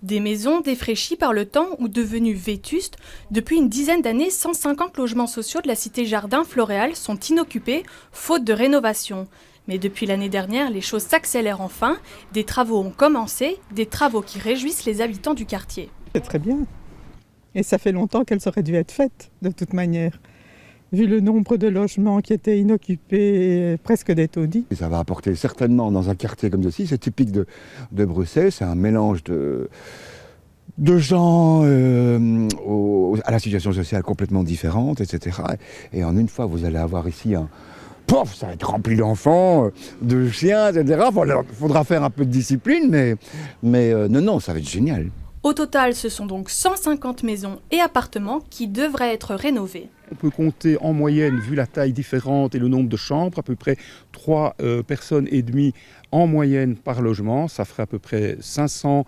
Des maisons défraîchies par le temps ou devenues vétustes, depuis une dizaine d'années, 150 logements sociaux de la cité Jardin Floréal sont inoccupés, faute de rénovation. Mais depuis l'année dernière, les choses s'accélèrent enfin. Des travaux ont commencé, des travaux qui réjouissent les habitants du quartier. C'est très bien. Et ça fait longtemps qu'elles auraient dû être faites, de toute manière. Vu le nombre de logements qui étaient inoccupés, presque des taudis. Et ça va apporter certainement dans un quartier comme ceci, c'est typique de Bruxelles, c'est un mélange de gens à la situation sociale complètement différente, etc. Et en une fois, vous allez avoir ici ça va être rempli d'enfants, de chiens, etc. Il faudra faire un peu de discipline, mais non, ça va être génial. Au total, ce sont donc 150 maisons et appartements qui devraient être rénovés. On peut compter en moyenne, vu la taille différente et le nombre de chambres, à peu près 3 personnes et demie en moyenne par logement. Ça ferait à peu près 500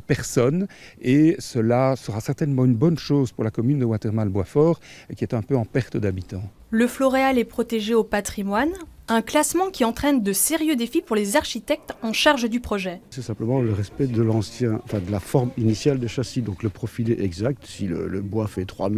personnes et cela sera certainement une bonne chose pour la commune de Watermael-Boisfort qui est un peu en perte d'habitants. Le Floréal est protégé au patrimoine, un classement qui entraîne de sérieux défis pour les architectes en charge du projet. C'est simplement le respect de de la forme initiale de châssis, donc le profil est exact. Si le bois fait 3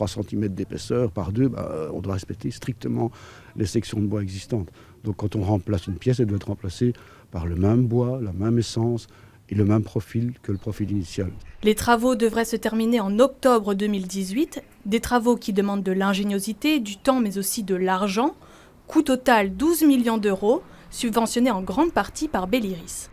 cm d'épaisseur par 2, on doit respecter strictement les sections de bois existantes. Donc quand on remplace une pièce, elle doit être remplacée par le même bois, la même essence et le même profil que le profil initial. Les travaux devraient se terminer en octobre 2018, des travaux qui demandent de l'ingéniosité, du temps mais aussi de l'argent. Coût total 12 millions d'euros, subventionnés en grande partie par Belliris.